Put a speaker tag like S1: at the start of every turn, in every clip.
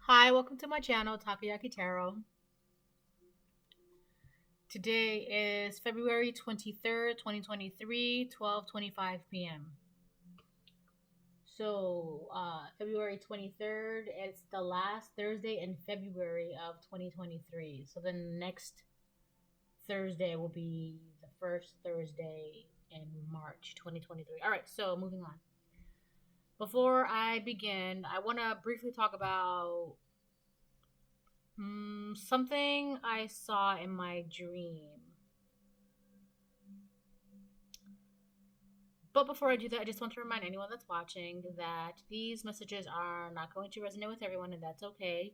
S1: Hi, welcome to my channel, Takoyaki Tarot. Today is February 23rd, 2023, 12:25 p.m. February 23rd, it's the last Thursday in February of 2023. So the next Thursday will be the first Thursday in March 2023. All right, so moving on. Before I begin, I want to briefly talk about something I saw in my dream. But before I do that, I just want to remind anyone that's watching that these messages are not going to resonate with everyone, and that's okay.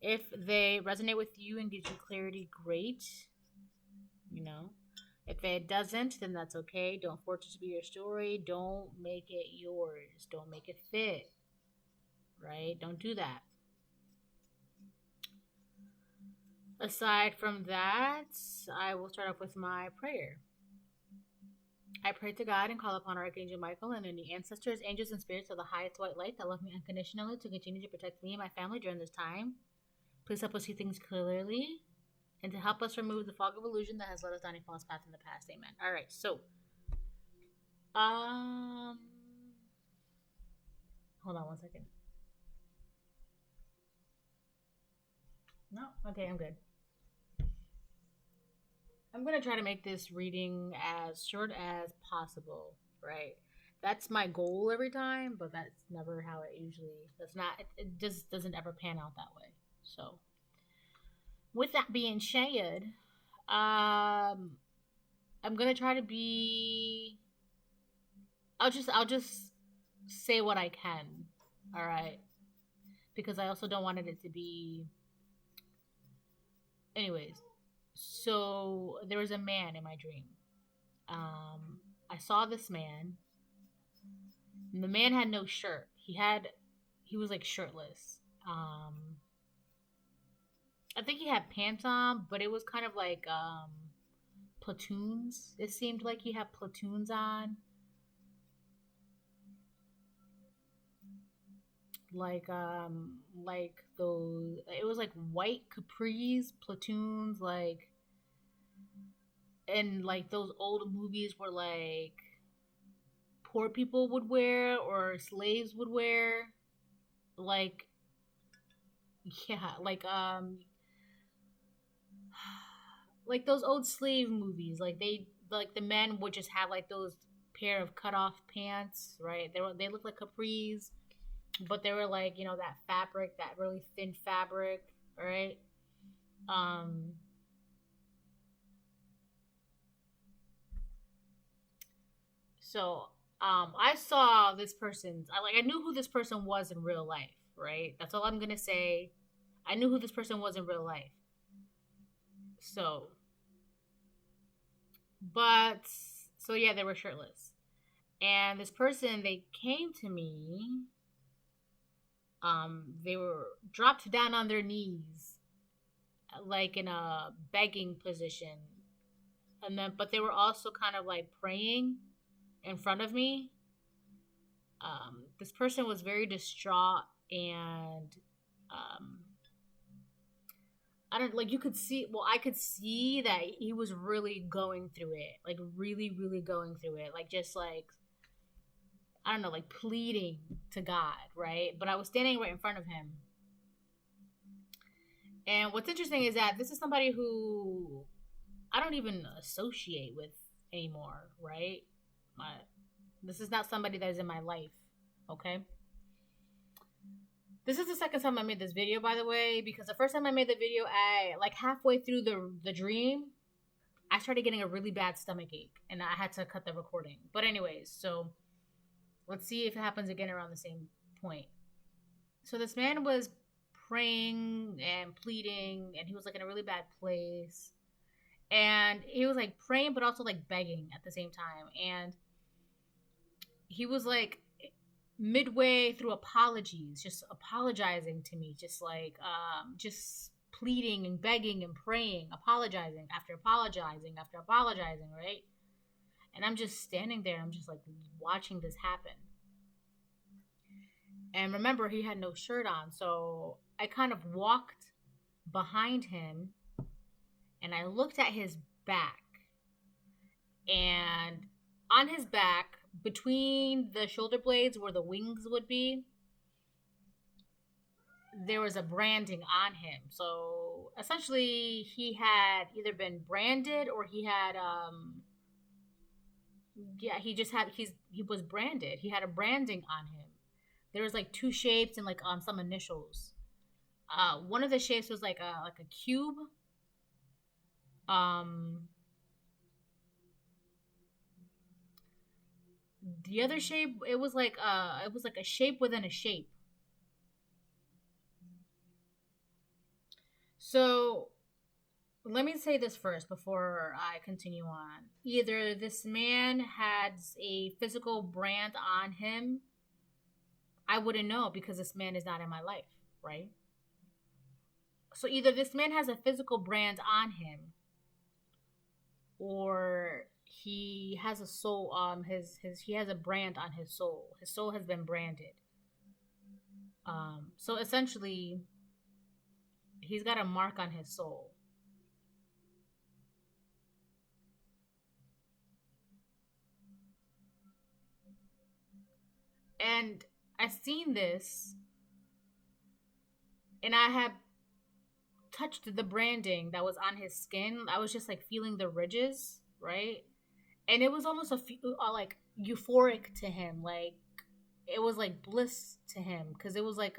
S1: If they resonate with you and gives you clarity, great. If it doesn't, then that's okay. Don't force it to be your story. Don't make it yours. Don't make it fit. Right? Don't do that. Aside from that, I will start off with my prayer. I pray to God and call upon Archangel Michael and any ancestors, angels, and spirits of the highest white light that love me unconditionally to continue to protect me and my family during this time. Please help us see things clearly and to help us remove the fog of illusion that has led us down a false path in the past. Amen. All right, so, hold on one second. No, okay, I'm good. I'm going to try to make this reading as short as possible, right? That's my goal every time, but that's never how it usually, that's not, it just doesn't ever pan out that way. So, with that being shared, I'm going to try to be, I'll just say what I can, all right? Because I also don't want it to be, anyways. So there was a man in my dream. I saw this man. And the man had no shirt. He was like shirtless. I think he had pants on, but it was kind of like platoons. It seemed like he had platoons on. Like those, it was like white capris, platoons, like, and like those old movies where like poor people would wear or slaves would wear, like, yeah, like those old slave movies, like the men would just have like those pair of cut off pants, right? They look like capris, but they were like, that fabric, that really thin fabric, right? Um, so I saw this person's. I knew who this person was in real life, right? That's all I'm gonna say. I knew who this person was in real life. So, but so yeah, they were shirtless, and this person, they came to me. They were dropped down on their knees, like in a begging position, and then but they were also kind of like praying in front of me. This person was very distraught, and um, I don't, like, you could see. Well, I could see that he was really going through it, like really, really going through it, like just like, I don't know, like pleading to God, right? But I was standing right in front of him. And what's interesting is that this is somebody who I don't even associate with anymore, right? My, this is not somebody that is in my life, okay? This is the second time I made this video, by the way, because the first time I made the video, I, like, halfway through the dream, I started getting a really bad stomach ache, and I had to cut the recording. But anyways, so let's see if it happens again around the same point. So this man was praying and pleading, and he was like in a really bad place, and he was like praying but also like begging at the same time, and he was like midway through apologies, just apologizing to me, just like just pleading and begging and praying, apologizing after apologizing after apologizing, right? And I'm just standing there, I'm just like watching this happen. And remember, he had no shirt on, so I kind of walked behind him and I looked at his back. And on his back, between the shoulder blades where the wings would be, there was a branding on him. So essentially he had either been branded or he had he was branded. He had a branding on him. There was like two shapes and like some initials. One of the shapes was like a cube. The other shape, it was like a shape within a shape. So let me say this first before I continue on. Either this man has a physical brand on him. I wouldn't know because this man is not in my life, right? So either this man has a physical brand on him, or he has a soul. He has a brand on his soul. His soul has been branded. So essentially, he's got a mark on his soul. And I've seen this, and I have touched the branding that was on his skin. I was just like feeling the ridges, right? And it was almost like euphoric to him. Like it was like bliss to him because it was like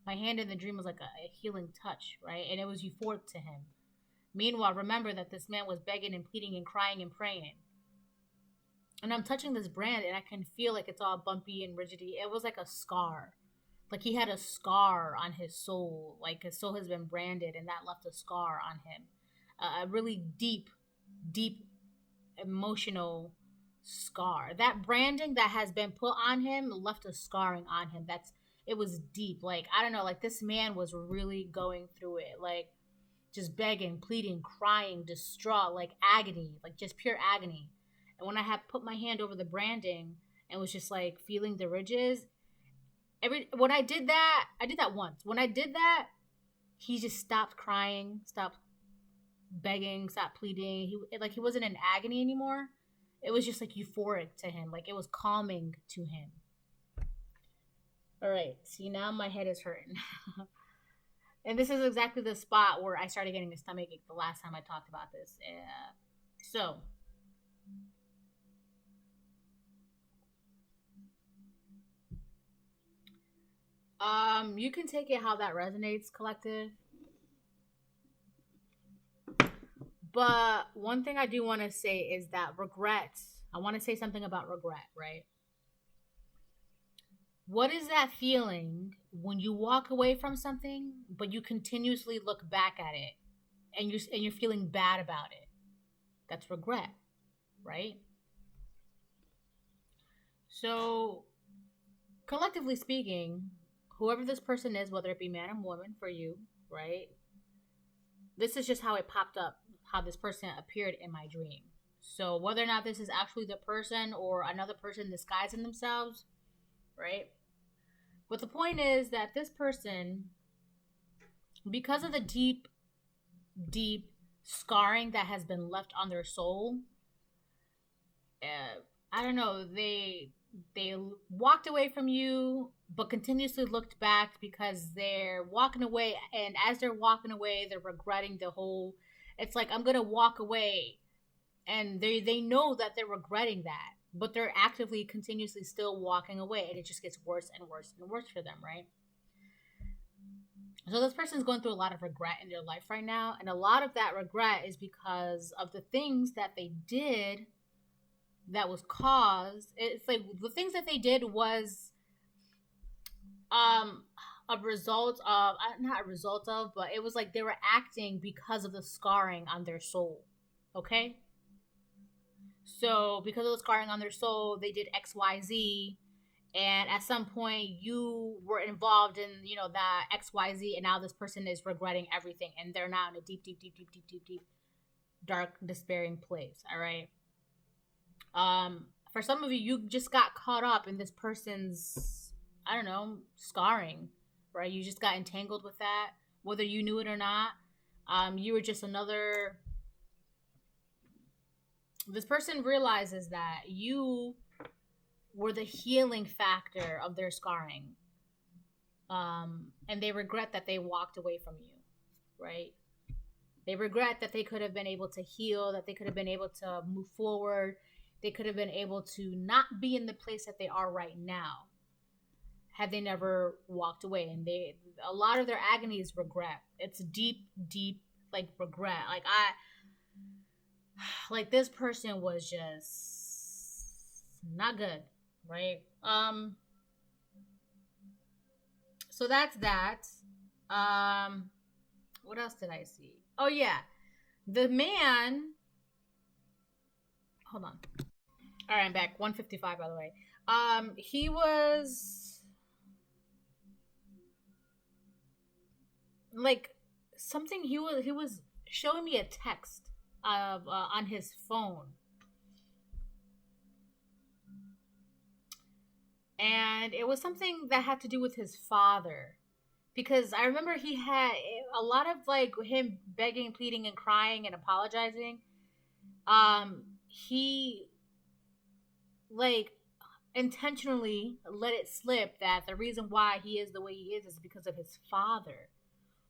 S1: my hand in the dream was like a healing touch, right? And it was euphoric to him. Meanwhile, remember that this man was begging and pleading and crying and praying. And I'm touching this brand and I can feel like it's all bumpy and rigidy. It was like a scar. Like he had a scar on his soul. Like his soul has been branded and that left a scar on him. A really deep, deep emotional scar. That branding that has been put on him left a scarring on him. It was deep. Like, I don't know, like this man was really going through it. Like just begging, pleading, crying, distraught, like agony, like just pure agony. And when I had put my hand over the branding and was just like feeling the ridges, when I did that once. When I did that, he just stopped crying, stopped begging, stopped pleading. He wasn't in agony anymore. It was just like euphoric to him. Like it was calming to him. All right. See, now my head is hurting. And this is exactly the spot where I started getting a stomach ache the last time I talked about this. So you can take it how that resonates, collective. But one thing I do want to say is that regret, I want to say something about regret, right? What is that feeling when you walk away from something, but you continuously look back at it and you're feeling bad about it? That's regret, right? So, collectively speaking, whoever this person is, whether it be man or woman for you, right? This is just how it popped up, how this person appeared in my dream. So whether or not this is actually the person or another person disguising themselves, right? But the point is that this person, because of the deep, deep scarring that has been left on their soul, I don't know, they walked away from you but continuously looked back because they're walking away, and as they're walking away they're regretting the whole, it's like I'm gonna walk away, and they know that they're regretting that, but they're actively continuously still walking away, and it just gets worse and worse and worse for them, right? So this person's going through a lot of regret in their life right now, and a lot of that regret is because of the things that they did that was caused. It's like the things that they did was a result of, not a result of, but it was like they were acting because of the scarring on their soul. Okay? So because of the scarring on their soul, they did XYZ, and at some point you were involved in, that XYZ, and now this person is regretting everything, and they're now in a deep, deep, deep, deep, deep, deep, deep, dark, despairing place. All right? For some of you, you just got caught up in this person's, I don't know, scarring. right? You just got entangled with that, whether you knew it or not. You were just another. This person realizes that you were the healing factor of their scarring. And they regret that they walked away from you, right? They regret that they could have been able to heal, that they could have been able to move forward. They could have been able to not be in the place that they are right now had they never walked away. And a lot of their agony is regret. It's deep, deep, like regret. Like this person was just not good, right? So that's that. What else did I see? Oh yeah, the man. Hold on. All right, I'm back. 155, by the way. He was like something. He was showing me a text of on his phone. And it was something that had to do with his father. Because I remember he had a lot of like him begging, pleading, and crying and apologizing. He like intentionally let it slip that the reason why he is the way he is because of his father,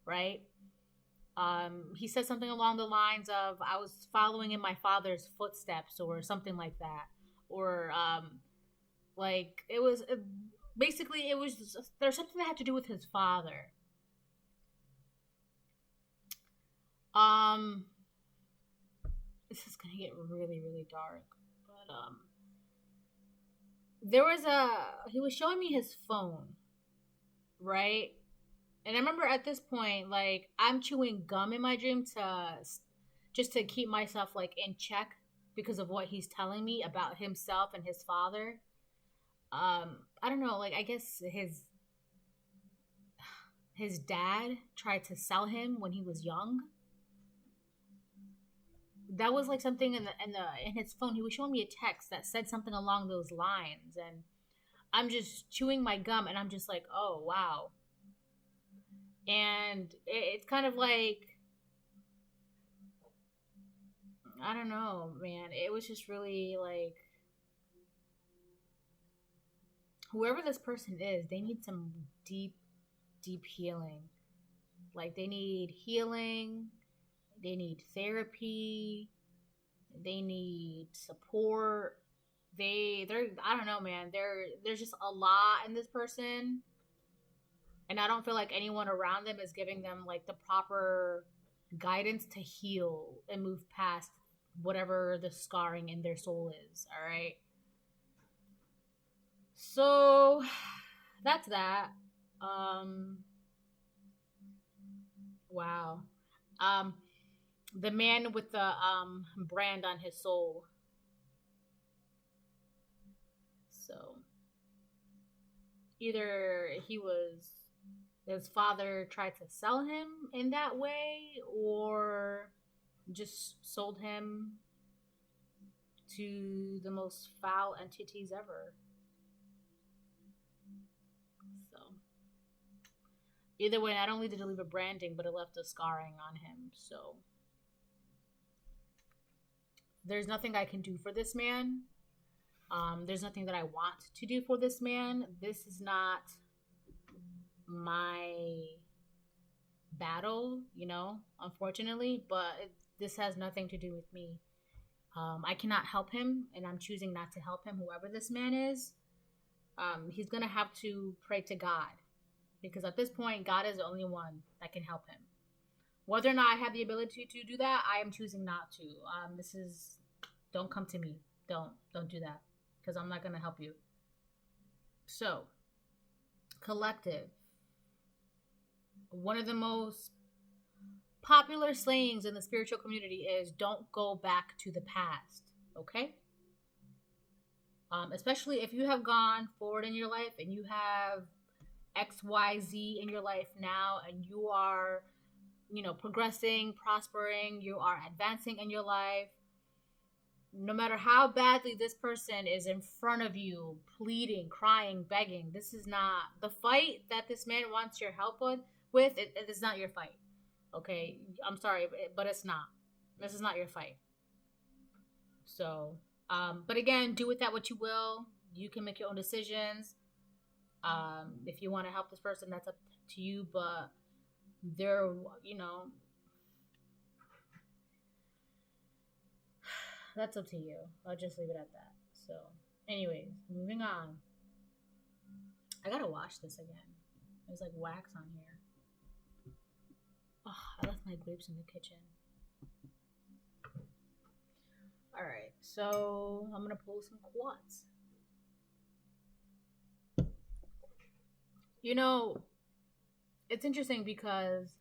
S1: right? He said something along the lines of, I was following in my father's footsteps or something like that. Or like it was basically it was there's something that had to do with his father. This is gonna get really, really dark, but he was showing me his phone, right? And I remember at this point, like, I'm chewing gum in my dream just to keep myself like in check because of what he's telling me about himself and his father. I don't know, like, I guess his dad tried to sell him when he was young. That was like something in his phone. He was showing me a text that said something along those lines, and I'm just chewing my gum, and I'm just like, oh wow. And it's kind of like, I don't know, man. It was just really like, whoever this person is, they need some deep, deep healing. Like, they need healing. They need therapy. They need support. They're I don't know, man. There's just a lot in this person, and I don't feel like anyone around them is giving them like the proper guidance to heal and move past whatever the scarring in their soul is. All right. So that's that. Wow. The man with the brand on his soul. So either his father tried to sell him in that way, or just sold him to the most foul entities ever. So either way, not only did it leave a branding, but it left a scarring on him. So there's nothing I can do for this man. There's nothing that I want to do for this man. This is not my battle, unfortunately, but this has nothing to do with me. I cannot help him, and I'm choosing not to help him, whoever this man is. He's going to have to pray to God, because at this point, God is the only one that can help him. Whether or not I have the ability to do that, I am choosing not to. Don't come to me. Don't do that, because I'm not going to help you. So, collective. One of the most popular sayings in the spiritual community is, don't go back to the past, okay? Especially if you have gone forward in your life and you have XYZ in your life now, and you are, progressing, prospering, you are advancing in your life. No matter how badly this person is in front of you, pleading, crying, begging, this is not the fight that this man wants your help with. It is not your fight. Okay, I'm sorry, but it's not. This is not your fight. So, but again, do with that what you will. You can make your own decisions. If you want to help this person, that's up to you. But they're, that's up to you. I'll just leave it at that. So, anyways, moving on. I gotta wash this again. There's like wax on here. Oh, I left my grapes in the kitchen. Alright, so I'm gonna pull some quartz. It's interesting because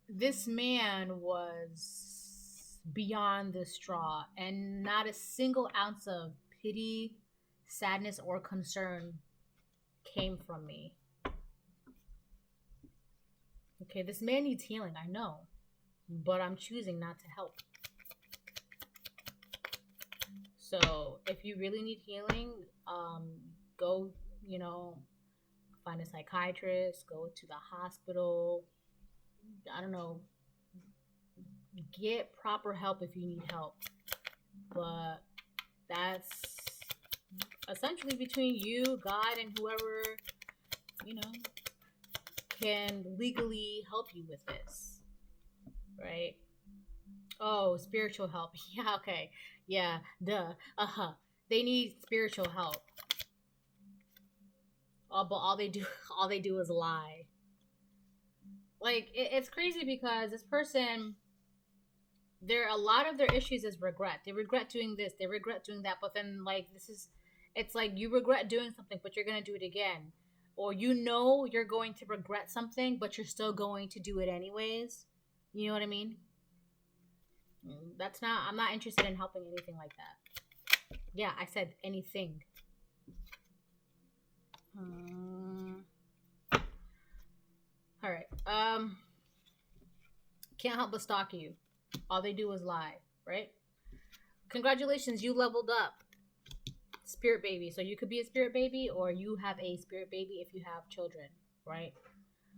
S1: this man was beyond the straw, and not a single ounce of pity, sadness, or concern came from me. Okay, this man needs healing, I know, but I'm choosing not to help. So if you really need healing, go, find a psychiatrist, go to the hospital. I don't know. Get proper help if you need help. But that's essentially between you, God, and whoever, can legally help you with this. Right? Oh, spiritual help. Yeah, okay. Yeah, duh. They need spiritual help. But all they do is lie. Like, it's crazy because this person, a lot of their issues is regret. They regret doing this, they regret doing that, but then, like, it's like you regret doing something, but you're going to do it again. Or you're going to regret something, but you're still going to do it anyways. You know what I mean? I'm not interested in helping anything like that. Yeah, I said anything. Alright. Can't help but stalk you. All they do is lie, right? Congratulations, you leveled up. Spirit baby. So you could be a spirit baby, or you have a spirit baby if you have children, right?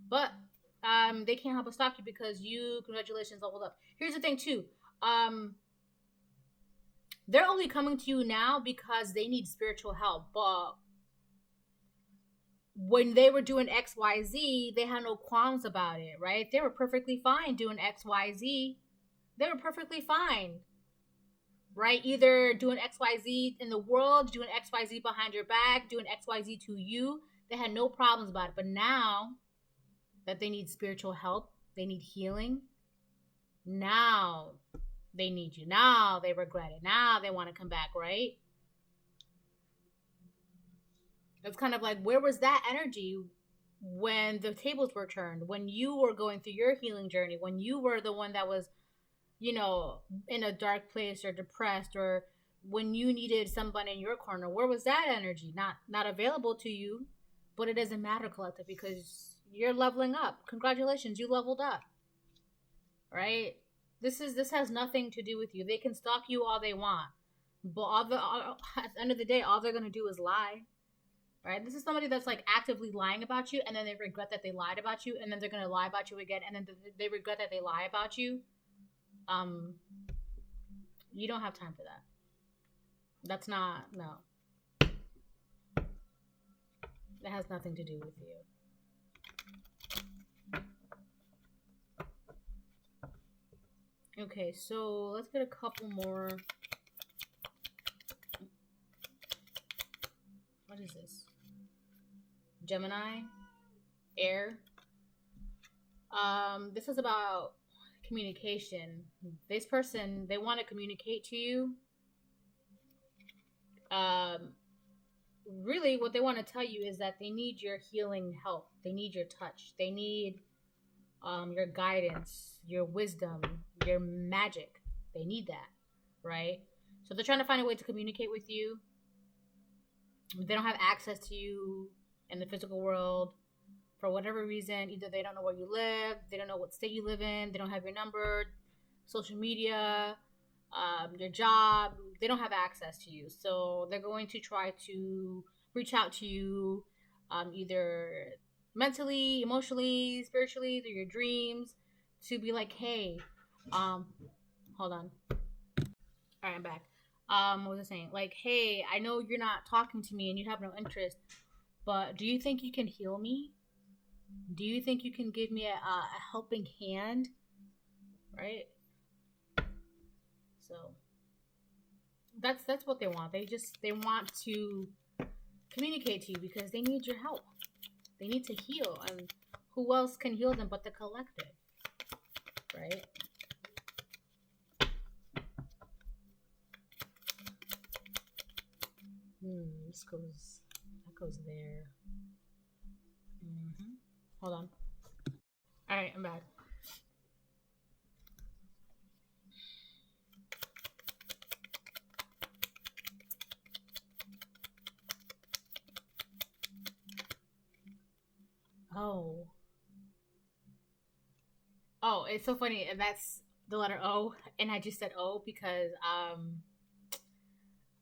S1: But they can't help but stalk you because congratulations, leveled up. Here's the thing too. They're only coming to you now because they need spiritual help. But when they were doing XYZ, they had no qualms about it, right? They were perfectly fine doing XYZ. They were perfectly fine, right? Either doing XYZ in the world, doing XYZ behind your back, doing XYZ to you. They had no problems about it. But now that they need spiritual help, they need healing, now they need you. Now they regret it. Now they want to come back, right? It's kind of like, where was that energy when the tables were turned, when you were going through your healing journey, when you were the one that was, in a dark place or depressed, or when you needed someone in your corner? Where was that energy? Not available to you. But it doesn't matter, Collective, because you're leveling up. Congratulations, you leveled up. Right? This has nothing to do with you. They can stalk you all they want, but at the end of the day, all they're gonna do is lie. Right? This is somebody that's like actively lying about you, and then they regret that they lied about you, and then they're gonna lie about you again, and then they regret that they lie about you. You don't have time for that. That's not, no. It has nothing to do with you. Okay, so let's get a couple more. What is this? Gemini? Air? This is about communication. This person, they want to communicate to you. Really, what they want to tell you is that they need your healing help. They need your touch. They need your guidance, your wisdom, your magic. They need that, right? So they're trying to find a way to communicate with you. They don't have access to you in the physical world for whatever reason. Either they don't know where you live, they don't know what state you live in, they don't have your number, social media, your job. They don't have access to you. So they're going to try to reach out to you, either mentally, emotionally, spiritually, through your dreams, to be like, hey, um, hold on. All right, I'm back. What was I saying? Like, hey, I know you're not talking to me and you have no interest, but do you think you can heal me? Do you think you can give me a helping hand? Right? So that's what they want. They want to communicate to you because they need your help. They need to heal, and who else can heal them but the collective, right? That goes there. Hold on. All right, I'm back. Oh. Oh, it's so funny. And that's the letter O. And I just said O because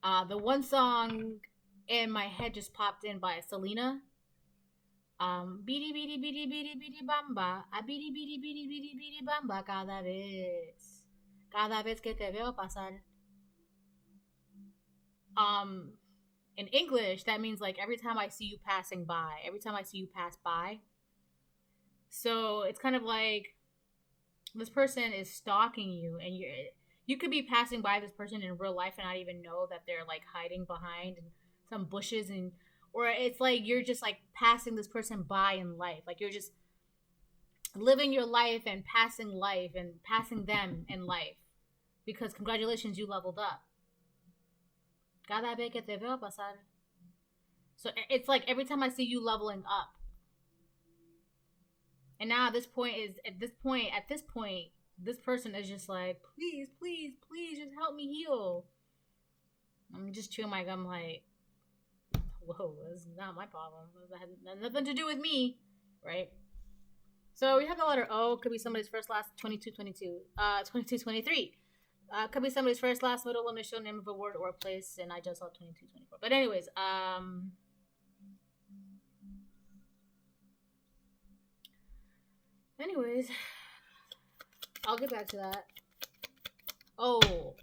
S1: the one song in my head just popped in by Selena. Bidi bidi bidi bidi bidi bamba. A bidi bidi bidi bidi bidi bamba cada vez. Cada vez que te veo pasar. In English, that means like every time I see you passing by, every time I see you pass by. So it's kind of like this person is stalking you, and you could be passing by this person in real life and not even know that they're like hiding behind some bushes, and or it's like you're just like passing this person by in life, like you're just living your life and passing them in life because congratulations, you leveled up. Cada vez que te veo pasar. So it's like every time I see you leveling up. And now at this point, this person is just like, please, please, please, just help me heal. I'm just chewing my gum like, whoa, that's not my problem. That had nothing to do with me, right? So we have the letter O. Could be somebody's first, last, 2222, 2223. Could be somebody's first, last, middle, initial, name of a word or a place, and I just saw 2224. But anyways, I'll get back to that. Oh,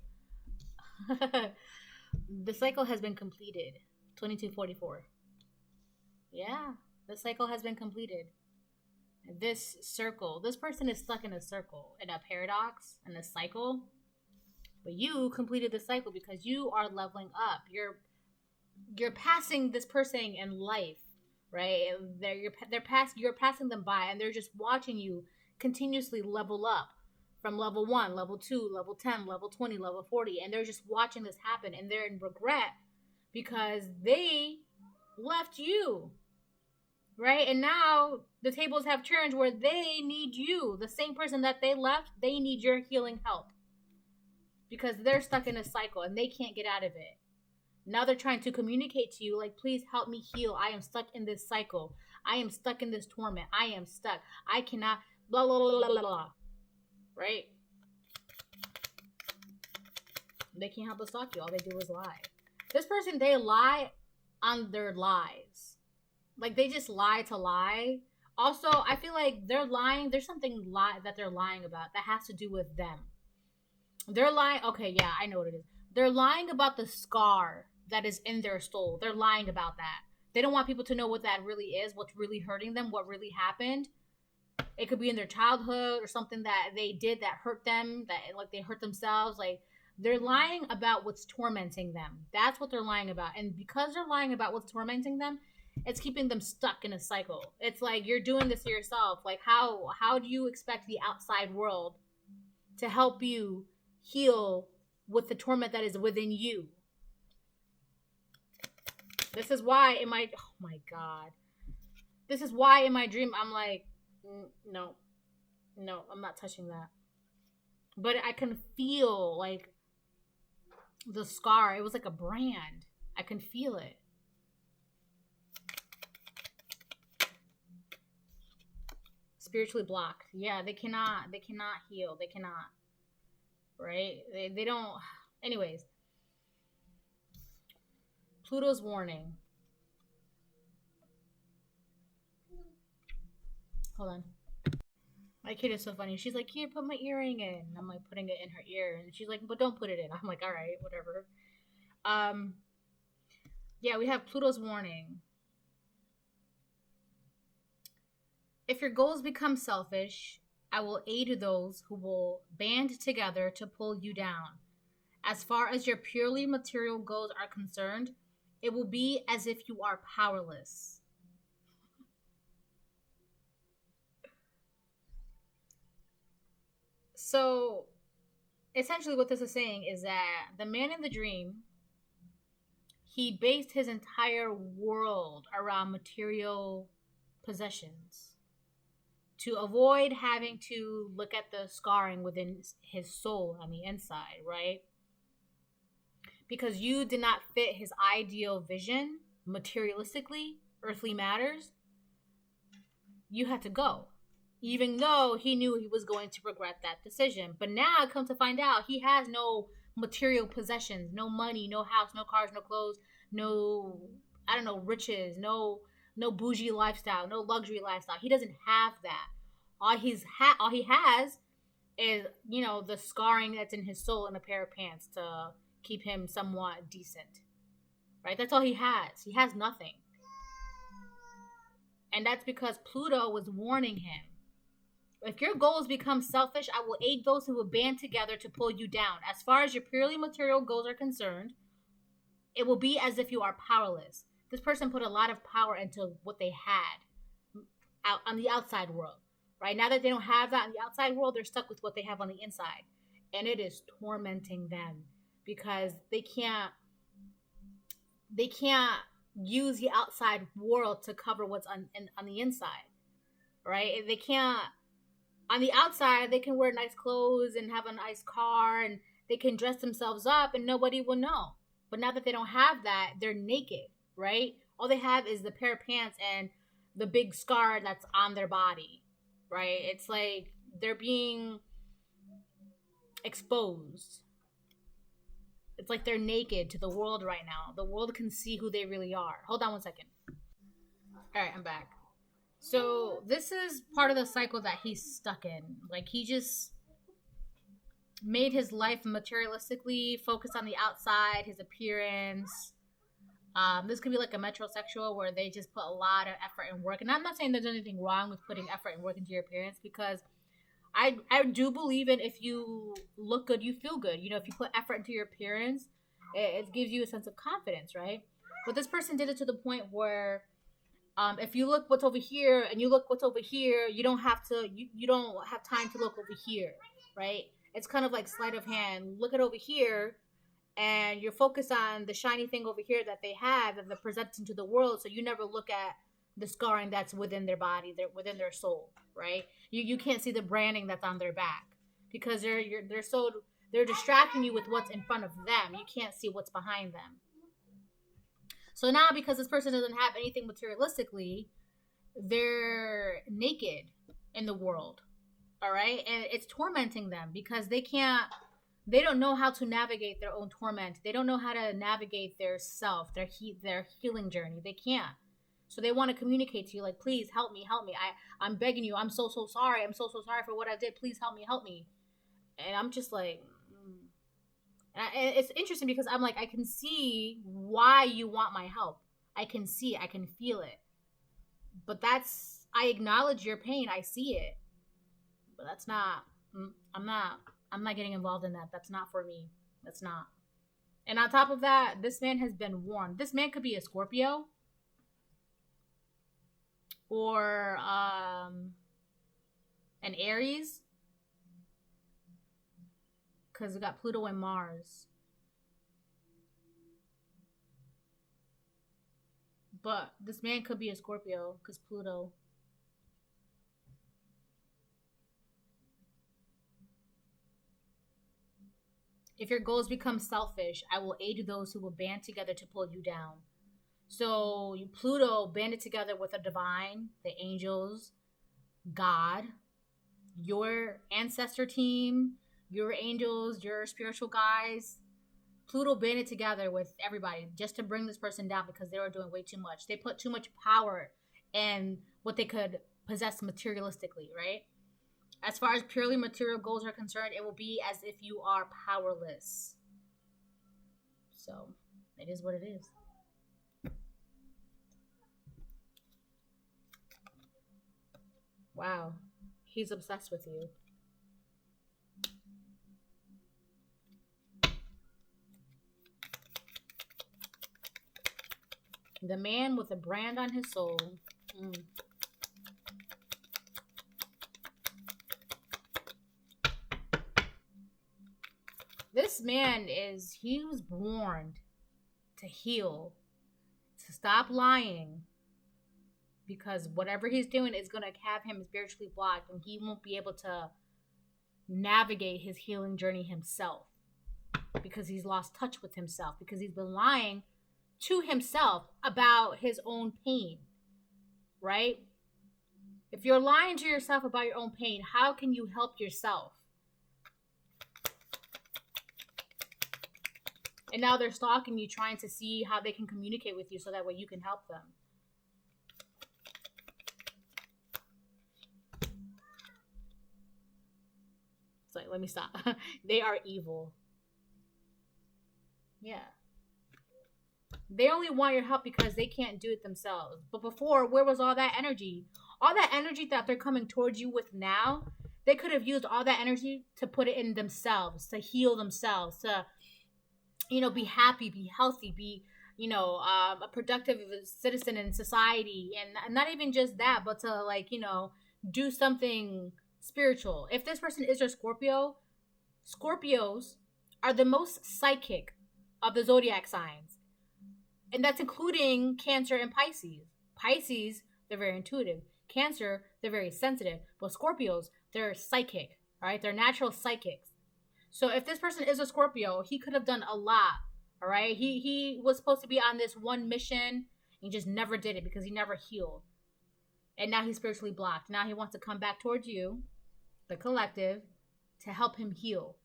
S1: the cycle has been completed. 2244. Yeah, the cycle has been completed. This circle, this person is stuck in a circle, in a paradox, in a cycle. But you completed the cycle because you are leveling up. You're passing this person in life, right? You're passing them by, and they're just watching you continuously level up from level 1, level 2, level 10, level 20, level 40, and they're just watching this happen, and they're in regret because they left you, right? And now the tables have turned where they need you. The same person that they left, they need your healing help because they're stuck in a cycle and they can't get out of it. Now they're trying to communicate to you like, please help me heal. I am stuck in this cycle. I am stuck in this torment. I am stuck. I cannot, blah, blah, blah, blah, blah. Right? They can't help but stalk you. All they do is lie. This person, they lie on their lies. Like, they just lie to lie. Also, I feel like they're lying. There's something that they're lying about that has to do with them. They're lying. Okay, yeah, I know what it is. They're lying about the scar that is in their soul. They're lying about that. They don't want people to know what that really is, what's really hurting them, what really happened. It could be in their childhood or something that they did that hurt them, that like they hurt themselves. Like, they're lying about what's tormenting them. That's what they're lying about. And because they're lying about what's tormenting them, it's keeping them stuck in a cycle. It's like you're doing this to yourself. Like, how do you expect the outside world to help you heal with the torment that is within you? This is why in my, oh my God. This is why in my dream, I'm like, no, I'm not touching that. But I can feel like the scar. It was like a brand. I can feel it. Spiritually blocked. Yeah, they cannot heal. They cannot. right? They don't. Anyways, Pluto's warning. Hold on. My kid is so funny. She's like, "Here, put my earring in." I'm like putting it in her ear, and she's like, "But don't put it in." I'm like, "All right, whatever." Um, yeah, we have Pluto's warning. If your goals become selfish, I will aid those who will band together to pull you down. As far as your purely material goals are concerned, it will be as if you are powerless. So, essentially, what this is saying is that the man in the dream, he based his entire world around material possessions to avoid having to look at the scarring within his soul on the inside, right? Because you did not fit his ideal vision materialistically, earthly matters, you had to go. Even though he knew he was going to regret that decision. But now, come to find out, he has no material possessions, no money, no house, no cars, no clothes, no, I don't know, riches, no bougie lifestyle, no luxury lifestyle. He doesn't have that. All he has is, you know, the scarring that's in his soul and a pair of pants to keep him somewhat decent. Right? That's all he has. He has nothing. And that's because Pluto was warning him. If your goals become selfish, I will aid those who will band together to pull you down. As far as your purely material goals are concerned, it will be as if you are powerless. This person put a lot of power into what they had out on the outside world. Right? Now that they don't have that on the outside world, they're stuck with what they have on the inside. And it is tormenting them because they can't use the outside world to cover what's on the inside. Right? They can't. On the outside, they can wear nice clothes and have a nice car and they can dress themselves up and nobody will know. But now that they don't have that, they're naked, right? All they have is the pair of pants and the big scar that's on their body, right? It's like they're being exposed. It's like they're naked to the world right now. The world can see who they really are. Hold on one second. All right, I'm back. So this is part of the cycle that he's stuck in. Like he just made his life materialistically focused on the outside, his appearance. This could be like a metrosexual where they just put a lot of effort and work. And I'm not saying there's anything wrong with putting effort and work into your appearance because I do believe in if you look good, you feel good. You know, if you put effort into your appearance, it gives you a sense of confidence, right? But this person did it to the point where if you look what's over here and you look what's over here, you don't have to. You don't have time to look over here, right? It's kind of like sleight of hand. Look at over here, and you're focused on the shiny thing over here that they have that they're presenting to the world. So you never look at the scarring that's within their body, within their soul, right? You can't see the branding that's on their back because they're distracting you with what's in front of them. You can't see what's behind them. So now, because this person doesn't have anything materialistically, they're naked in the world, all right? And it's tormenting them because they don't know how to navigate their own torment. They don't know how to navigate their self, their healing journey. They can't. So they want to communicate to you like, please help me. I'm begging you. I'm so sorry. I'm so sorry for what I did. Please help me. And I'm just like... And it's interesting because I'm like, I can see why you want my help. I can see it. I can feel it. But I acknowledge your pain. I see it. But that's not, I'm not getting involved in that. That's not for me. That's not. And on top of that, this man has been warned. This man could be a Scorpio. Or an Aries. Because we got Pluto and Mars. But this man could be a Scorpio because Pluto. If your goals become selfish, I will aid those who will band together to pull you down. So Pluto banded together with the divine, the angels, God, your ancestor team, your angels, your spiritual guys, Pluto banded together with everybody just to bring this person down because they were doing way too much. They put too much power in what they could possess materialistically, right? As far as purely material goals are concerned, it will be as if you are powerless. So, it is what it is. Wow. He's obsessed with you. The man with a brand on his soul. This man he was born to heal, to stop lying, because whatever he's doing is going to have him spiritually blocked and he won't be able to navigate his healing journey himself because he's lost touch with himself, because he's been lying to himself about his own pain, right? If you're lying to yourself about your own pain, how can you help yourself? And now they're stalking you, trying to see how they can communicate with you so that way you can help them. It's like, let me stop. They are evil. Yeah. They only want your help because they can't do it themselves. But before, where was all that energy? All that energy that they're coming towards you with now, they could have used all that energy to put it in themselves, to heal themselves, to, be happy, be healthy, be, a productive citizen in society. And not even just that, but to, do something spiritual. If this person is your Scorpio, Scorpios are the most psychic of the zodiac signs. And that's including Cancer and Pisces. Pisces, they're very intuitive. Cancer, they're very sensitive. But Scorpios, they're psychic, all right? They're natural psychics. So if this person is a Scorpio, he could have done a lot, all right? He was supposed to be on this one mission. He just never did it because he never healed. And now he's spiritually blocked. Now he wants to come back towards you, the collective, to help him heal.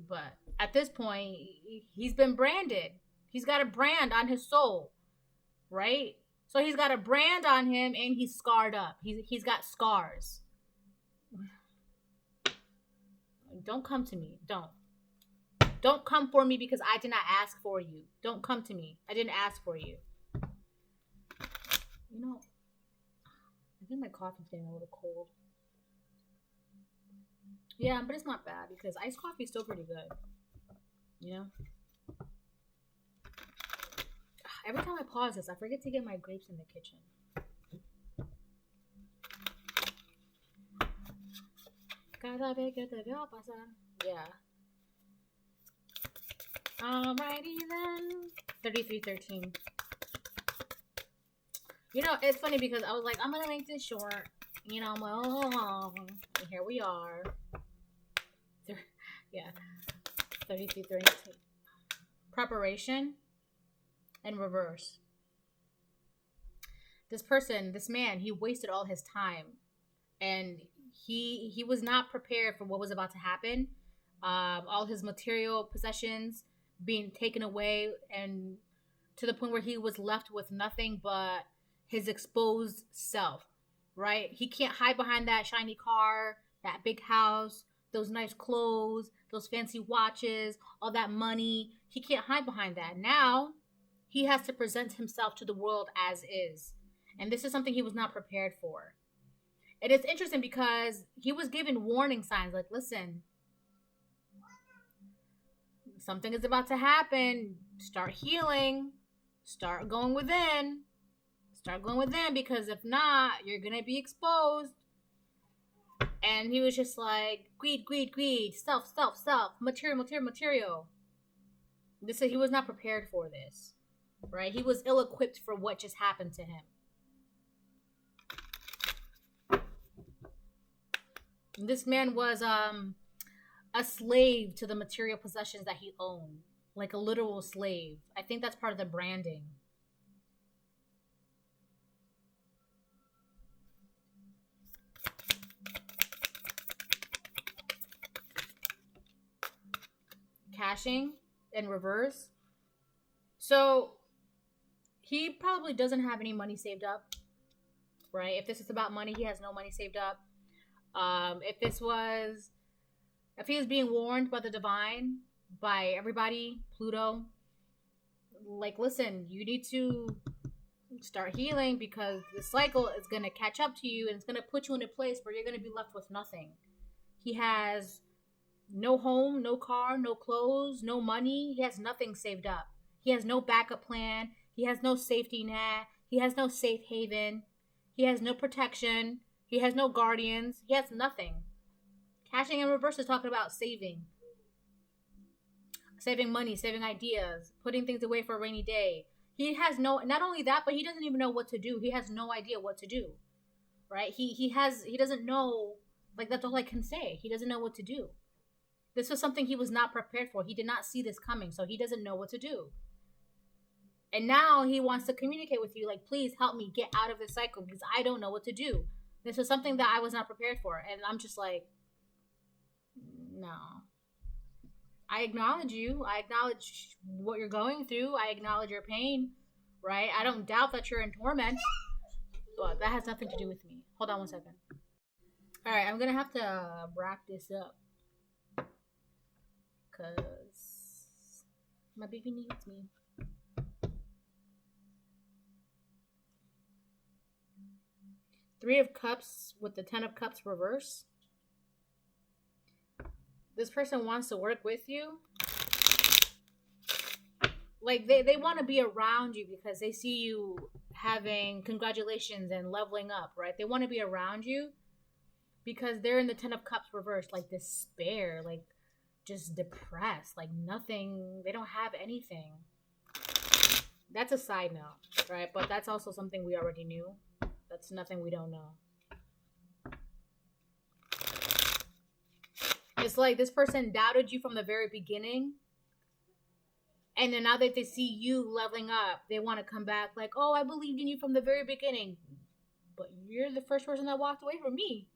S1: But at this point, he's been branded. He's got a brand on his soul, right? So he's got a brand on him and he's scarred up. He's got scars. Don't come to me. Don't come for me because I did not ask for you. Don't come to me. I didn't ask for you. I think my coffee's getting a little cold. Yeah, but it's not bad because iced coffee is still pretty good. Every time I pause this, I forget to get my grapes in the kitchen. Yeah. Alrighty then. 3313. It's funny because I was like, I'm gonna make this short. Well, here we are. Yeah. 3313. Preparation and reverse. This man, he wasted all his time, and he was not prepared for what was about to happen. All his material possessions being taken away, and to the point where he was left with nothing but his exposed self, right? He can't hide behind that shiny car, that big house, those nice clothes, those fancy watches, all that money. He can't hide behind that. Now he has to present himself to the world as is. And this is something he was not prepared for. And it's interesting because he was given warning signs like, listen, something is about to happen. Start healing. Start going within. Start going within, because if not, you're going to be exposed. And he was just like, greed, greed, greed, self, self, self, material, material, material. He was not prepared for this, right? He was ill-equipped for what just happened to him. This man was a slave to the material possessions that he owned, like a literal slave. I think that's part of the branding. cashing in reverse. So he probably doesn't have any money saved up, right? If this is about money, he has no money saved up. If he was being warned by the divine, by everybody, Pluto, like, listen, you need to start healing because the cycle is going to catch up to you and it's going to put you in a place where you're going to be left with nothing. He has no home, no car, no clothes, no money. He has nothing saved up. He has no backup plan. He has no safety net. He has no safe haven. He has no protection. He has no guardians. He has nothing. Cashing in reverse is talking about saving. Saving money, saving ideas, putting things away for a rainy day. He has not only that, but he doesn't even know what to do. He has no idea what to do, right? He doesn't know, like, that's all I can say. He doesn't know what to do. This was something he was not prepared for. He did not see this coming, so he doesn't know what to do. And now he wants to communicate with you, like, please help me get out of this cycle because I don't know what to do. This was something that I was not prepared for. And I'm just like, no. I acknowledge you. I acknowledge what you're going through. I acknowledge your pain, right? I don't doubt that you're in torment, but that has nothing to do with me. Hold on one second. All right, I'm going to have to wrap this up because my baby needs me. Three of Cups with the 10 of Cups reverse. This person wants to work with you. Like, they want to be around you because they see you having congratulations and leveling up, right? They want to be around you because they're in the 10 of Cups reversed, like despair, like just depressed, like nothing. They don't have anything. That's a side note, right? But that's also something we already knew. That's nothing we don't know. It's like this person doubted you from the very beginning. And then now that they see you leveling up, they want to come back like, oh, I believed in you from the very beginning. But you're the first person that walked away from me.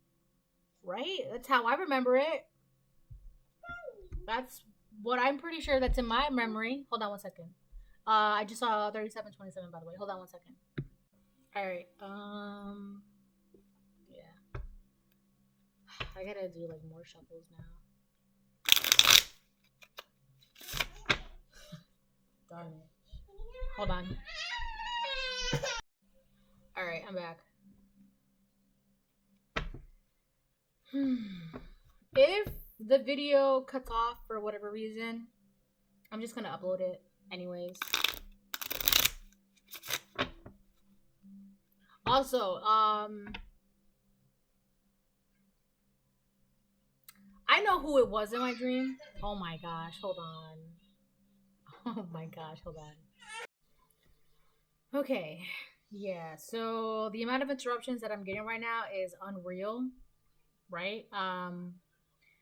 S1: Right? That's how I remember it. That's what I'm pretty sure that's in my memory. Hold on one second. I just saw 3727, by the way. Hold on one second. All right. Yeah. I gotta do like more shuffles now. Darn it. Hold on. All right, I'm back. If the video cuts off for whatever reason, I'm just gonna upload it anyways. Also, I know who it was in my dream. Oh my gosh, hold on. Oh my gosh, hold on. Okay, yeah, so the amount of interruptions that I'm getting right now is unreal, right?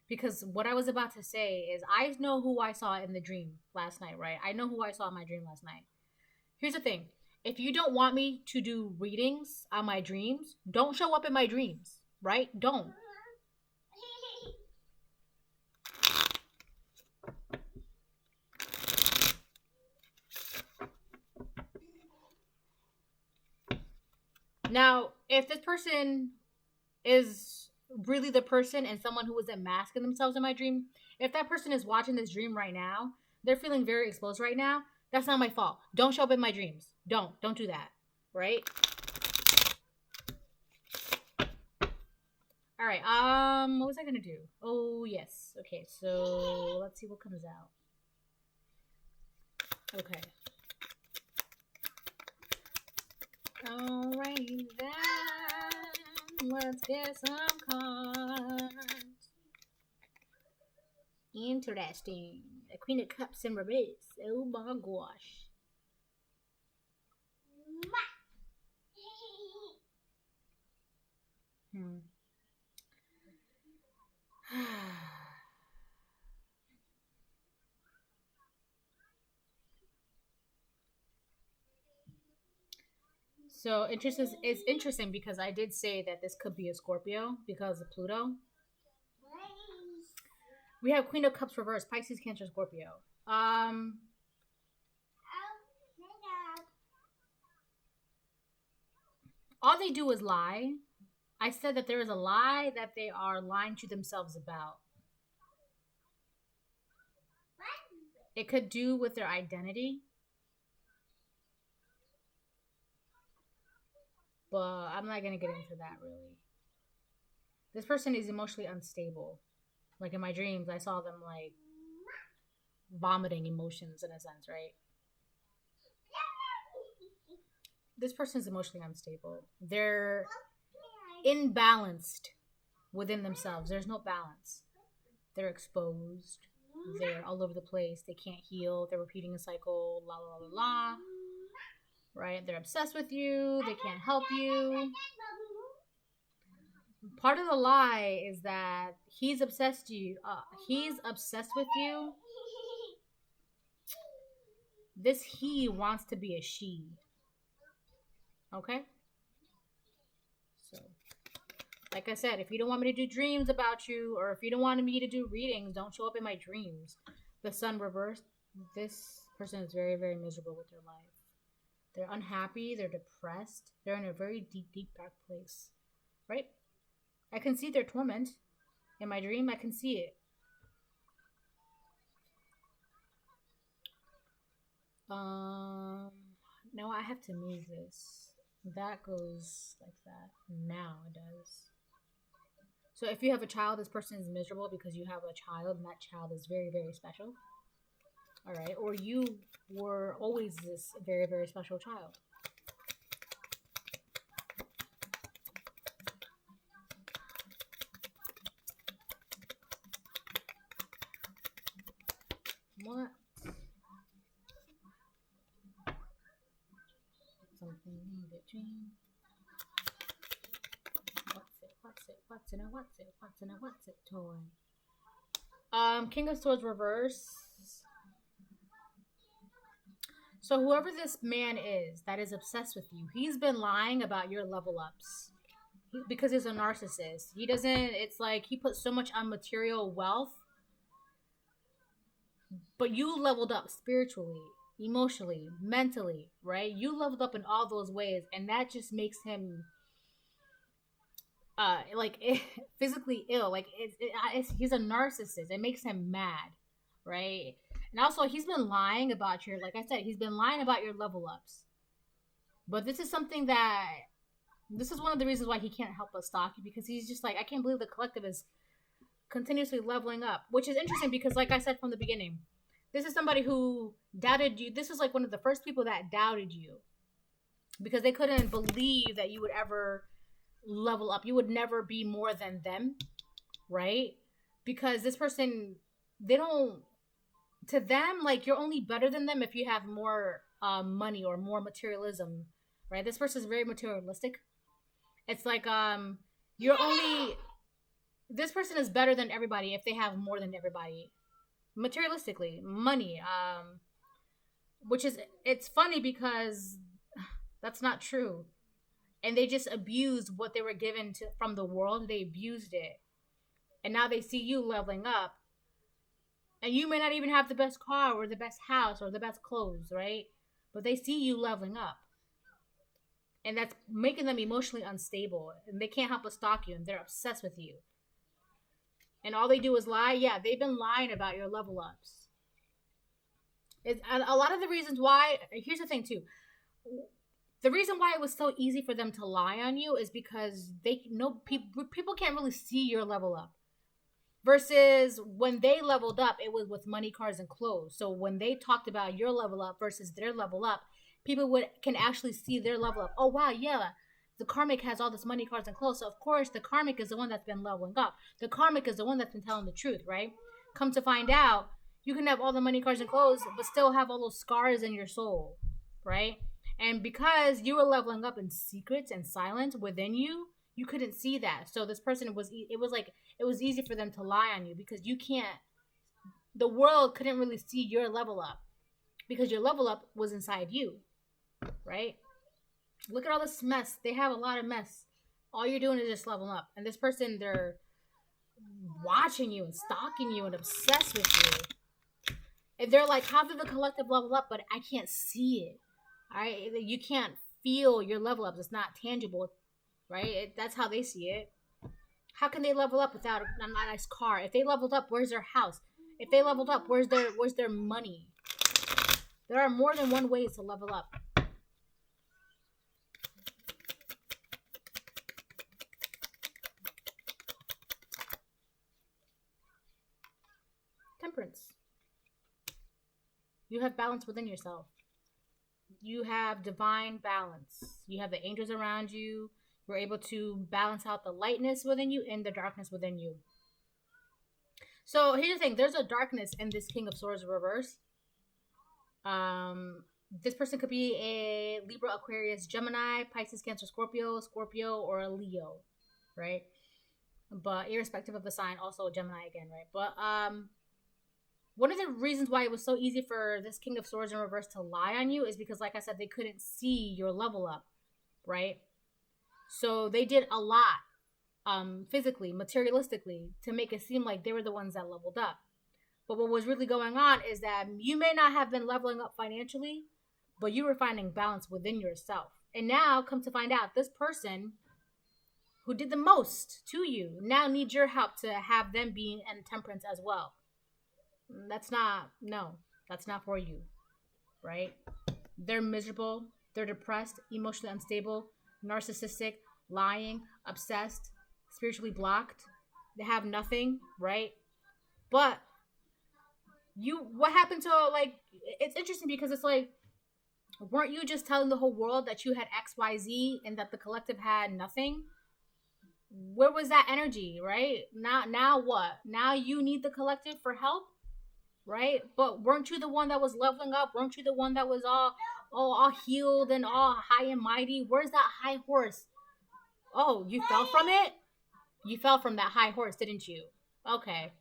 S1: Because what I was about to say is I know who I saw in the dream last night, right? I know who I saw in my dream last night. Here's the thing. If you don't want me to do readings on my dreams, don't show up in my dreams, right? Don't. Now, if this person is really the person and someone who isn't masking themselves in my dream, if that person is watching this dream right now, they're feeling very exposed right now, that's not my fault. Don't show up in my dreams. Don't do that, right? All right, what was I gonna do? Oh, yes. Okay, so let's see what comes out. Okay. Alrighty then, let's get some cards. Interesting. A Queen of Cups in reverse. Oh my gosh. So it's interesting because I did say that this could be a Scorpio because of Pluto. We have Queen of Cups reversed, Pisces, Cancer, Scorpio. All they do is lie. I said that there is a lie that they are lying to themselves about. It could do with their identity. But I'm not going to get into that, really. This person is emotionally unstable. Like, in my dreams, I saw them, like, vomiting emotions, in a sense, right? This person is emotionally unstable. They're imbalanced within themselves. There's no balance. They're exposed. They're all over the place. They can't heal. They're repeating a cycle. La la la la. Right? They're obsessed with you. They can't help you. Part of the lie is that he's obsessed with you. This he wants to be a she. Okay? So, like I said, if you don't want me to do dreams about you, or if you don't want me to do readings, don't show up in my dreams. The sun reversed. This person is very, very miserable with their life. They're unhappy. They're depressed. They're in a very deep, deep, dark place. Right? I can see their torment. In my dream, I can see it. Now I have to move this. That goes like that. Now it does. So if you have a child, this person is miserable because you have a child, and that child is very, very special. All right. Or you were always this very, very special child. What? Something in between. What's it toy? King of Swords reverse. So whoever this man is that is obsessed with you, he's been lying about your level ups. Because he's a narcissist. It's like he puts so much on material wealth. But you leveled up spiritually, emotionally, mentally, right? You leveled up in all those ways, and that just makes him physically ill. Like he's a narcissist. It makes him mad, right? And also, he's been lying about like I said, he's been lying about your level ups. But this is one of the reasons why he can't help but stalk you, because he's just like, I can't believe the collective is continuously leveling up, which is interesting because, like I said from the beginning, this is somebody who doubted you. This is like one of the first people that doubted you because they couldn't believe that you would ever level up. You would never be more than them, right? Because this person, to them, like, you're only better than them if you have more money or more materialism, right? This person is very materialistic. It's like this person is better than everybody if they have more than everybody. Materialistically, money, it's funny because that's not true. And they just abused what they were given from the world. They abused it. And now they see you leveling up. And you may not even have the best car or the best house or the best clothes, right? But they see you leveling up. And that's making them emotionally unstable. And they can't help but stalk you. And they're obsessed with you. And all they do is lie. Yeah, they've been lying about your level ups. A lot of the reasons why, here's the thing too. The reason why it was so easy for them to lie on you is because people can't really see your level up. Versus when they leveled up, it was with money, cars, and clothes. So when they talked about your level up versus their level up, people can actually see their level up. Oh, wow, yeah. The karmic has all this money, cars, and clothes. So, of course, the karmic is the one that's been leveling up. The karmic is the one that's been telling the truth, right? Come to find out, you can have all the money, cars, and clothes, but still have all those scars in your soul, right? And because you were leveling up in secrets and silence within you, you couldn't see that. So this person it was easy for them to lie on you because the world couldn't really see your level up because your level up was inside you, right? Look at all this mess. They have a lot of mess. All you're doing is just leveling up. And this person, watching you and stalking you and obsessed with you. And they're like, how did the collective level up? But I can't see it. All right, you can't feel your level ups. It's not tangible, right? That's how they see it. How can they level up without a nice car? If they leveled up, where's their house? If they leveled up, where's their money? There are more than one way to level up. Temperance. You have balance within yourself. You have divine balance. You have the angels around you. You're able to balance out the lightness within you and the darkness within you. So here's the thing. There's a darkness in this King of Swords reverse. This person could be a Libra, Aquarius, Gemini, Pisces, Cancer, Scorpio, or a Leo, right? But irrespective of the sign, also a Gemini again, right? But one of the reasons why it was so easy for this King of Swords in reverse to lie on you is because, like I said, they couldn't see your level up, right? So they did a lot, physically, materialistically, to make it seem like they were the ones that leveled up. But what was really going on is that you may not have been leveling up financially, but you were finding balance within yourself. And now, come to find out, this person who did the most to you now needs your help to have them being in temperance as well. That's not for you, right? They're miserable, they're depressed, emotionally unstable, narcissistic, lying, obsessed, spiritually blocked. They have nothing, right? But what happened to, like, it's interesting because it's like, weren't you just telling the whole world that you had XYZ and that the collective had nothing? Where was that energy, right? Now what? Now you need the collective for help? Right? But weren't you the one that was leveling up? Weren't you the one that was all healed and all high and mighty? Where's that high horse? Oh, you fell from it? You fell from that high horse, didn't you? Okay.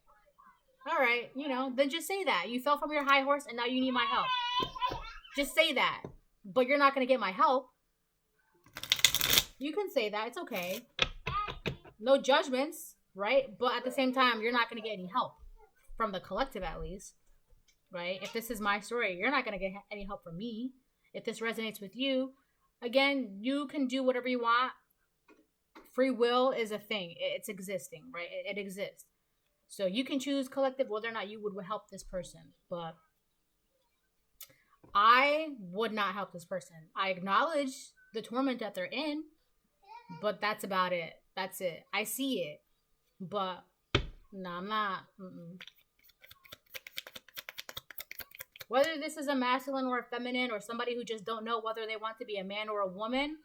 S1: All right. Then just say that. You fell from your high horse and now you need my help. Just say that. But you're not going to get my help. You can say that. It's okay. No judgments, right? But at the same time, you're not going to get any help. From the collective, at least, right? If this is my story, you're not going to get any help from me. If this resonates with you, again, you can do whatever you want. Free will is a thing. It's existing, right? It exists. So you can choose collective whether or not you would help this person. But I would not help this person. I acknowledge the torment that they're in, but that's about it. That's it. I see it. But no, I'm not. Whether this is a masculine or a feminine or somebody who just don't know whether they want to be a man or a woman,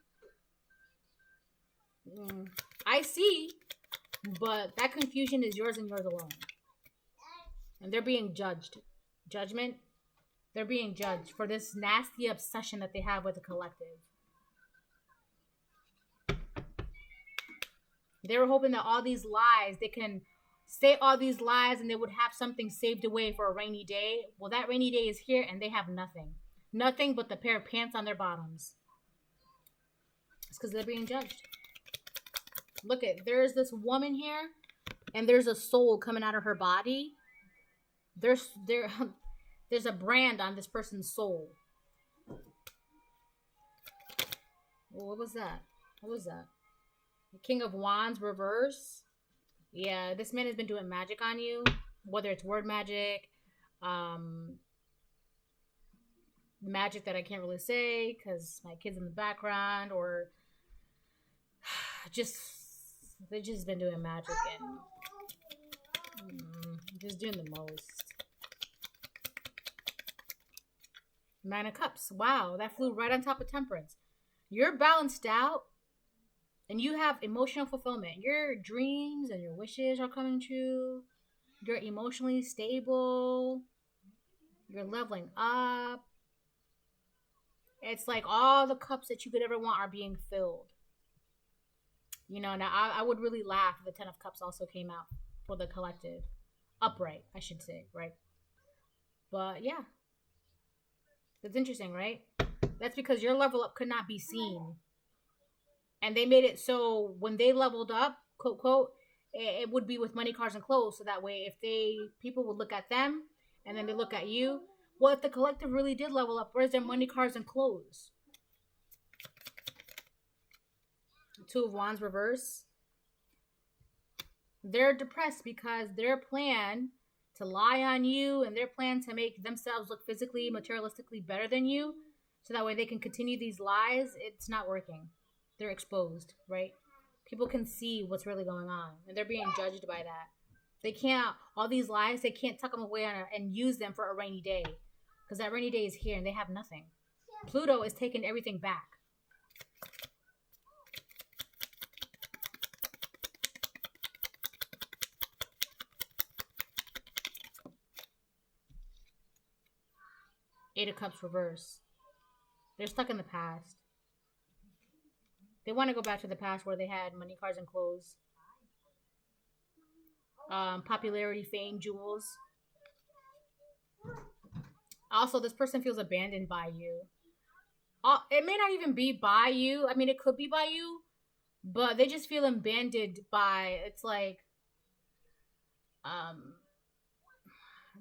S1: I see, but that confusion is yours and yours alone. And they're being judged. Judgment, they're being judged for this nasty obsession that they have with the collective. They were hoping that all these lies, they can say all these lies and they would have something saved away for a rainy day. Well, that rainy day is here and they have nothing. Nothing but the pair of pants on their bottoms. It's because they're being judged. Look there's this woman here and there's a soul coming out of her body. There's a brand on this person's soul. Well, what was that? The King of Wands reverse. Yeah, this man has been doing magic on you, whether it's word magic, magic that I can't really say because my kid's in the background, or they've just been doing magic and just doing the most. Nine of Cups. Wow, that flew right on top of Temperance. You're balanced out. And you have emotional fulfillment. Your dreams and your wishes are coming true. You're emotionally stable. You're leveling up. It's like all the cups that you could ever want are being filled. Now I would really laugh if the 10 of Cups also came out for the collective. Upright, I should say, right? But yeah. That's interesting, right? That's because your level up could not be seen. And they made it so when they leveled up, quote, quote, it would be with money, cars, and clothes. So that way, if people would look at them and then they look at you. Well, if the collective really did level up, where's their money, cars, and clothes? Two of Wands reverse. They're depressed because their plan to lie on you and their plan to make themselves look physically, materialistically better than you, so that way they can continue these lies, it's not working. They're exposed, right? People can see what's really going on, and they're being judged by that. They can't, all these lies, they can't tuck them away and use them for a rainy day, because that rainy day is here and they have nothing. Pluto is taking everything back. Eight of Cups reverse. They're stuck in the past. They want to go back to the past where they had money, cars, and clothes. Popularity, fame, jewels. Also, this person feels abandoned by you. It may not even be by you. I mean, it could be by you. But they just feel abandoned by, it's like,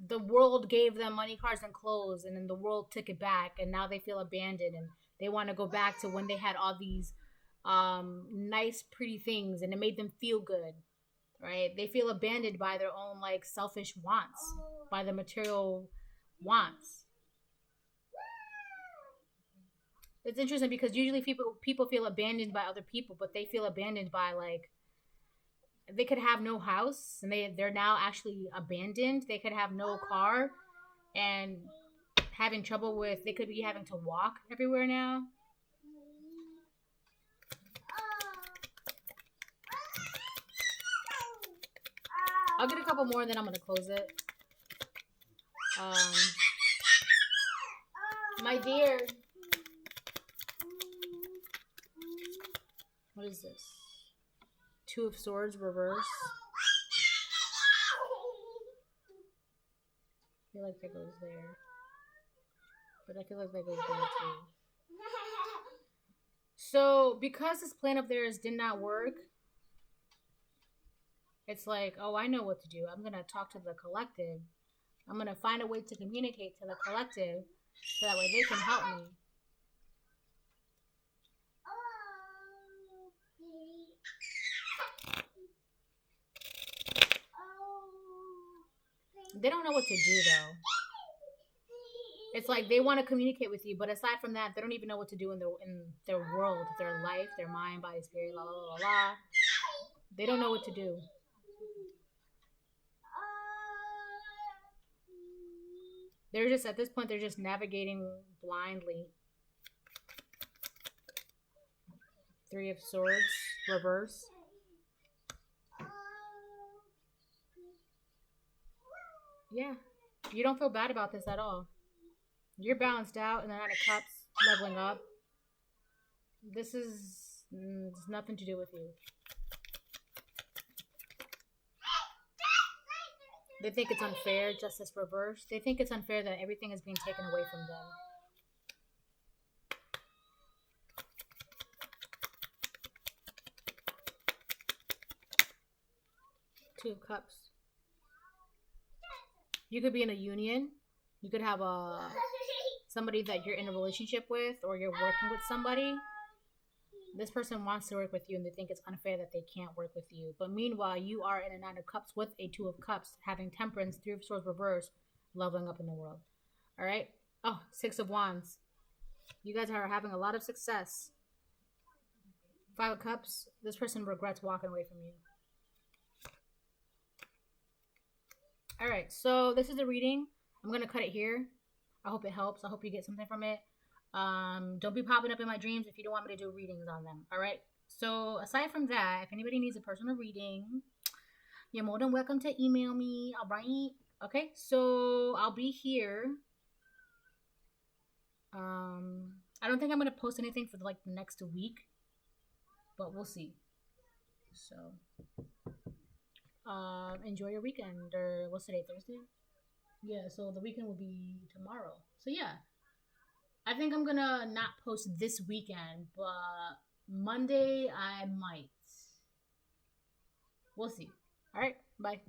S1: the world gave them money, cars, and clothes, and then the world took it back, and now they feel abandoned, and they want to go back to when they had all these nice, pretty things, and it made them feel good, right? They feel abandoned by their own, like, selfish wants, by the material wants. It's interesting because usually people feel abandoned by other people, but they feel abandoned by, like, they could have no house and they're now actually abandoned. They could have no car and having trouble with, they could be having to walk everywhere now. I'll get a couple more and then I'm going to close it. My dear. What is this? Two of Swords reverse. I feel like that goes there. But I feel like that goes there too. So, because this plan of theirs did not work, it's like, oh, I know what to do. I'm going to talk to the collective. I'm going to find a way to communicate to the collective so that way they can help me. They don't know what to do, though. It's like they want to communicate with you, but aside from that, they don't even know what to do in their world, their life, their mind, body, spirit, la la la la la. They don't know what to do. They're just, at this point, they're just navigating blindly. Three of Swords, reverse. Yeah, you don't feel bad about this at all. You're balanced out, and the Nine of Cups, leveling up. This is it's nothing to do with you. They think it's unfair, Justice reversed. They think it's unfair that everything is being taken away from them. Two of Cups. You could be in a union. You could have somebody that you're in a relationship with, or you're working with somebody. This person wants to work with you and they think it's unfair that they can't work with you. But meanwhile, you are in a Nine of Cups with a Two of Cups, having Temperance, Three of Swords reverse, leveling up in the world. All right? Oh, Six of Wands. You guys are having a lot of success. Five of Cups. This person regrets walking away from you. All right, so this is the reading. I'm going to cut it here. I hope it helps. I hope you get something from it. Don't be popping up in my dreams if you don't want me to do readings on them. All right. So aside from that, if anybody needs a personal reading, you're more than welcome to email me. All right. Okay. So I'll be here. I don't think I'm going to post anything for like the next week, but we'll see. So, enjoy your weekend, or what's today, Thursday? Yeah. So the weekend will be tomorrow. So yeah. I think I'm gonna not post this weekend, but Monday I might. We'll see. All right, bye.